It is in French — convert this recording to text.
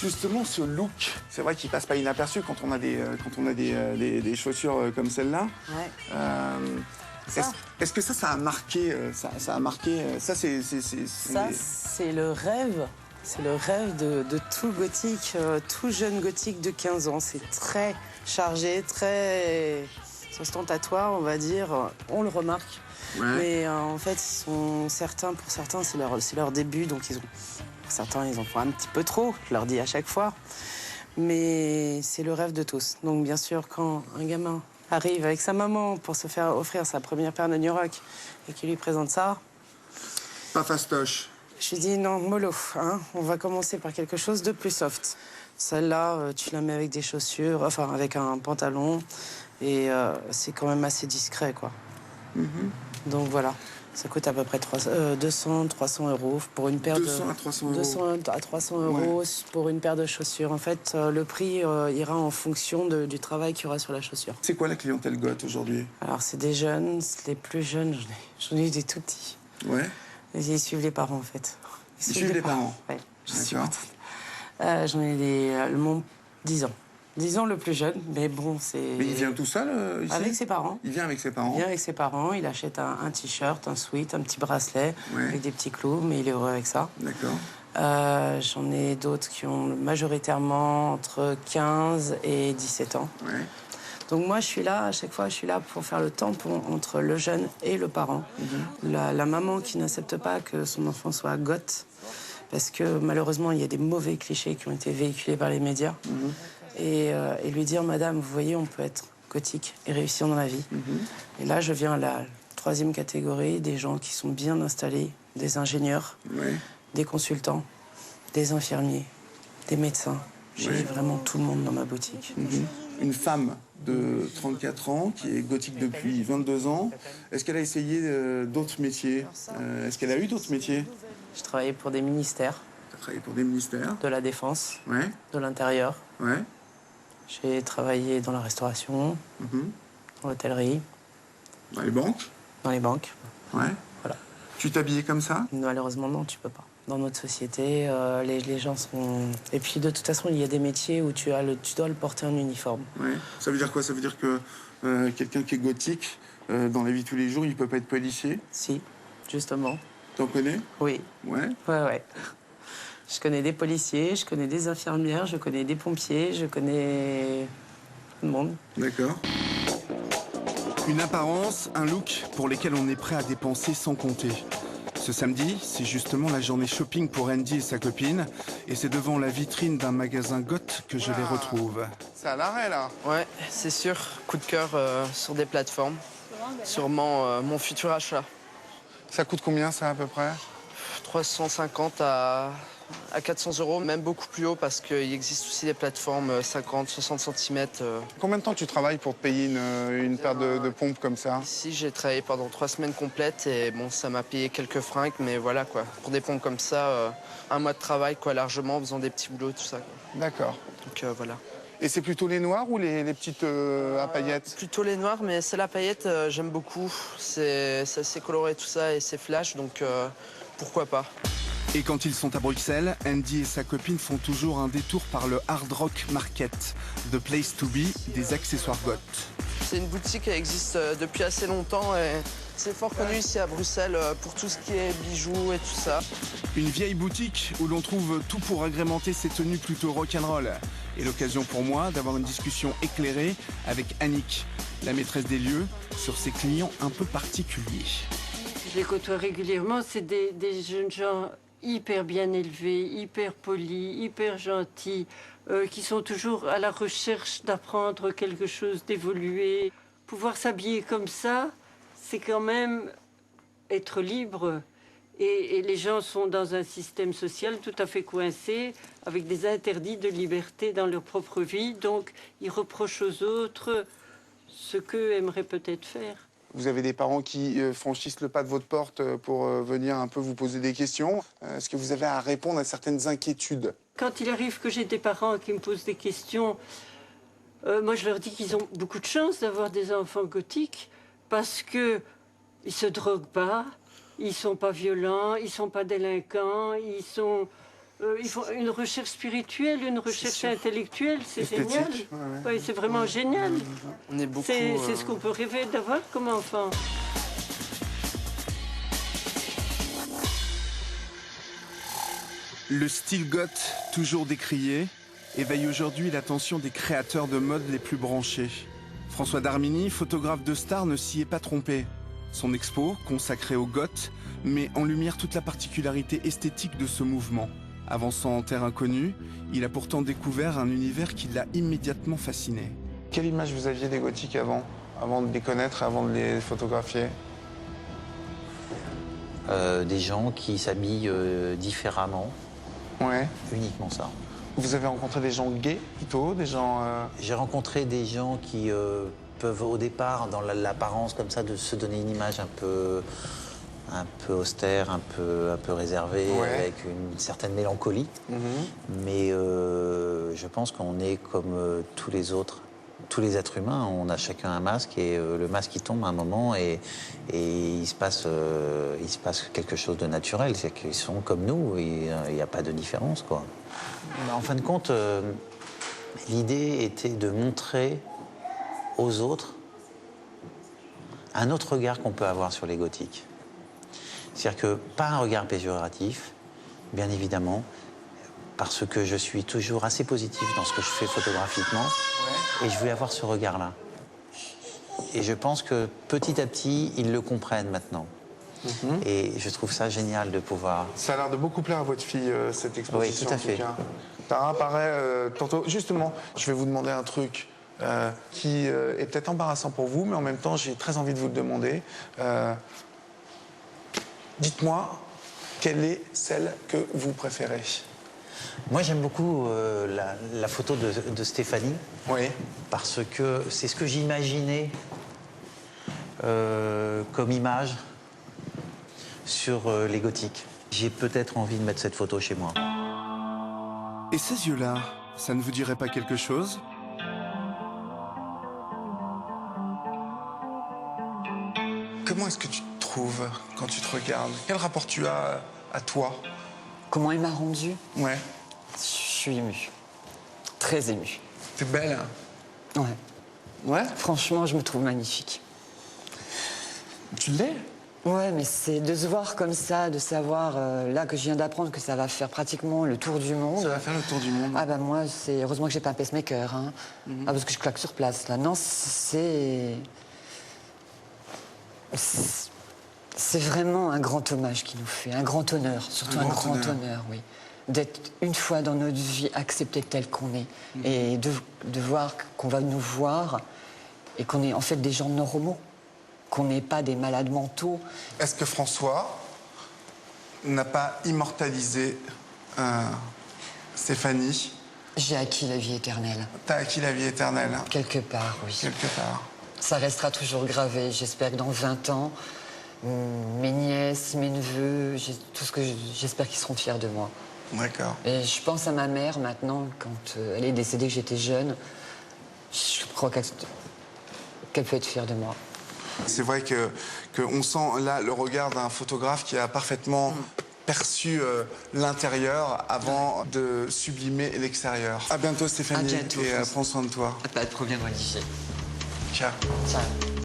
Justement, ce look, c'est vrai qu'il passe pas inaperçu quand on a des chaussures comme celle-là. Ouais. Est-ce que ça a marqué, ça a marqué, ça c'est C'est le rêve. C'est le rêve de tout gothique, tout jeune gothique de 15 ans. C'est très chargé, très ostentatoire, on va dire. On le remarque. Ouais. Mais en fait, pour certains, c'est leur début, donc certains, ils en font un petit peu trop, je leur dis à chaque fois. Mais c'est le rêve de tous. Donc bien sûr, quand un gamin arrive avec sa maman pour se faire offrir sa première paire de New Rock et qu'il lui présente ça... Pas fastoche. Je lui dis non, mollo, hein, on va commencer par quelque chose de plus soft. Celle-là, tu la mets avec des chaussures, enfin avec un pantalon, et c'est quand même assez discret, quoi. Donc voilà, ça coûte à peu près 200, 300 euros pour une paire 200 à 300 euros. 200 à 300 euros pour une paire de chaussures. En fait, le prix ira en fonction du travail qu'il y aura sur la chaussure. C'est quoi la clientèle goth aujourd'hui? Alors c'est des jeunes, les plus jeunes, j'en ai eu des tout petits. Ouais. Ils suivent les parents, en fait. Ils suivent les parents. Ouais, je suis D'accord. contente. J'en ai mon 10 ans. 10 ans le plus jeune, mais bon, c'est... Mais il vient tout seul ici? Avec ses parents. Il vient avec ses parents? Il vient avec ses parents, il achète un t-shirt, un sweat, un petit bracelet, Ouais. avec des petits clous, mais il est heureux avec ça. D'accord. J'en ai d'autres qui ont majoritairement entre 15 et 17 ans. Ouais. Donc moi, je suis là, à chaque fois, je suis là pour faire le tampon entre le jeune et le parent. La maman qui n'accepte pas que son enfant soit goth, parce que malheureusement, il y a des mauvais clichés qui ont été véhiculés par les médias. Et lui dire, madame, vous voyez, on peut être gothique et réussir dans la vie. Et là, je viens à la troisième catégorie, des gens qui sont bien installés, des ingénieurs, Ouais. des consultants, des infirmiers, des médecins. J'ai vraiment tout le monde dans ma boutique. Une femme de 34 ans qui est gothique depuis 22 ans. Est-ce qu'elle a essayé d'autres métiers? Est-ce qu'elle a eu d'autres métiers? J'ai travaillé pour des ministères, Elle a travaillé pour des ministères. de la défense, Ouais. de l'intérieur. Ouais. J'ai travaillé dans la restauration, dans l'hôtellerie, Dans les banques. dans les banques. Ouais. Voilà. Tu t'habillais comme ça? Malheureusement, non, tu peux pas. Dans notre société, les gens sont... Et puis, de toute façon, il y a des métiers où tu dois le porter en uniforme. Ouais. Ça veut dire quoi? Ça veut dire que quelqu'un qui est gothique, dans la vie de tous les jours, il peut pas être policier? Si, justement. T'en connais? Oui. Ouais. Ouais. Je connais des policiers, je connais des infirmières, je connais des pompiers, je connais tout le monde. D'accord. Une apparence, un look pour lesquels on est prêt à dépenser sans compter. Ce samedi, c'est justement la journée shopping pour Andy et sa copine. Et c'est devant la vitrine d'un magasin goth que je les retrouve. C'est à l'arrêt, là. Ouais, c'est sûr. Coup de cœur sur des plateformes. Sûrement mon futur achat. Ça coûte combien, ça, à peu près? 350 à 400 euros, même beaucoup plus haut parce qu'il existe aussi des plateformes 50, 60 cm. Combien de temps tu travailles pour te payer une paire de pompes comme ça? Ici, j'ai travaillé pendant 3 semaines complètes et bon, ça m'a payé quelques fringues, mais voilà quoi. Pour des pompes comme ça, un mois de travail quoi, largement, en faisant des petits boulots, tout ça. Quoi. D'accord. Donc voilà. Et c'est plutôt les noirs ou les petites à paillettes? Plutôt les noirs, mais celle à paillettes, j'aime beaucoup. C'est assez coloré tout ça et c'est flash, donc pourquoi pas. Et quand ils sont à Bruxelles, Andy et sa copine font toujours un détour par le Hard Rock Market, the place to be des accessoires goth. C'est une boutique qui existe depuis assez longtemps et c'est fort connu ici à Bruxelles pour tout ce qui est bijoux et tout ça. Une vieille boutique où l'on trouve tout pour agrémenter ses tenues plutôt rock'n'roll. Et l'occasion pour moi d'avoir une discussion éclairée avec Annick, la maîtresse des lieux, sur ses clients un peu particuliers. Je les côtoie régulièrement, c'est des jeunes gens hyper bien élevés, hyper polis, hyper gentils, qui sont toujours à la recherche d'apprendre quelque chose, d'évoluer. Pouvoir s'habiller comme ça, c'est quand même être libre. Et les gens sont dans un système social tout à fait coincé, avec des interdits de liberté dans leur propre vie. Donc, ils reprochent aux autres ce qu'eux aimeraient peut-être faire. Vous avez des parents qui franchissent le pas de votre porte pour venir un peu vous poser des questions. Est-ce que vous avez à répondre à certaines inquiétudes? Quand il arrive que j'ai des parents qui me posent des questions, moi je leur dis qu'ils ont beaucoup de chance d'avoir des enfants gothiques parce qu'ils ne se droguent pas, ils ne sont pas violents, ils ne sont pas délinquants, ils sont Ils font une recherche spirituelle, une recherche intellectuelle, c'est Esthétique, génial. ouais. Ouais, c'est vraiment génial. On est beaucoup... C'est ce qu'on peut rêver d'avoir comme enfant. Le style goth, toujours décrié, éveille aujourd'hui l'attention des créateurs de mode les plus branchés. François Darmini, photographe de stars, ne s'y est pas trompé. Son expo, consacrée au goth, met en lumière toute la particularité esthétique de ce mouvement. Avançant en terre inconnue, il a pourtant découvert un univers qui l'a immédiatement fasciné. Quelle image vous aviez des gothiques avant de les connaître, avant de les photographier? Des gens qui s'habillent différemment, Ouais. uniquement ça. Vous avez rencontré des gens gays plutôt, des gens... J'ai rencontré des gens qui peuvent au départ, dans l'apparence comme ça, de se donner une image un peu austère, un peu réservée, Ouais. avec une certaine mélancolie. Mais je pense qu'on est comme tous les autres. Tous les êtres humains, on a chacun un masque et le masque il tombe à un moment et il se passe quelque chose de naturel, c'est qu'ils sont comme nous et il n'y a pas de différence quoi. En fin de compte, l'idée était de montrer aux autres un autre regard qu'on peut avoir sur les gothiques. C'est-à-dire que pas un regard péjoratif, bien évidemment, parce que je suis toujours assez positif dans ce que je fais photographiquement. Et je voulais avoir ce regard-là. Et je pense que petit à petit, ils le comprennent maintenant. Et je trouve ça génial de pouvoir... Ça a l'air de beaucoup plaire à votre fille, cette exposition. Oui, tout à en fait. cas. Tara apparaît tantôt. Justement, je vais vous demander un truc qui est peut-être embarrassant pour vous, mais en même temps, j'ai très envie de vous le demander. Dites-moi, quelle est celle que vous préférez? Moi, j'aime beaucoup la photo de Stéphanie. Oui. Parce que c'est ce que j'imaginais comme image sur les gothiques. J'ai peut-être envie de mettre cette photo chez moi. Et ces yeux-là, ça ne vous dirait pas quelque chose? Comment est-ce que tu te trouves quand tu te regardes? Quel rapport tu as à toi? Comment il m'a rendu? Ouais. Je suis émue. Très émue. T'es belle. Ouais. Ouais. Franchement, je me trouve magnifique. Tu l'es? Ouais, mais c'est de se voir comme ça, de savoir, là, que je viens d'apprendre que ça va faire pratiquement le tour du monde. Ça va faire le tour du monde. Ah bah moi, c'est... Heureusement que j'ai pas un pacemaker, hein. Ah, parce que je claque sur place, là. Non, c'est vraiment un grand hommage qu'il nous fait, un grand honneur, surtout un grand honneur, oui. D'être une fois dans notre vie accepté tel qu'on est et de voir qu'on va nous voir et qu'on est en fait des gens normaux, qu'on n'est pas des malades mentaux. Est-ce que François n'a pas immortalisé Stéphanie? J'ai acquis la vie éternelle. T'as acquis la vie éternelle. Quelque part, oui. Quelque part. Ça restera toujours gravé. J'espère que dans 20 ans, mes nièces, mes neveux, tout ce que j'espère qu'ils seront fiers de moi. D'accord. Et je pense à ma mère maintenant, quand elle est décédée, que j'étais jeune. Je crois qu'elle peut être fière de moi. C'est vrai qu'on sent là le regard d'un photographe qui a parfaitement perçu l'intérieur avant de sublimer l'extérieur. À bientôt Stéphanie. À bientôt, et François. prends soin de toi. Pas de problème, Olivier. Ciao. Ciao.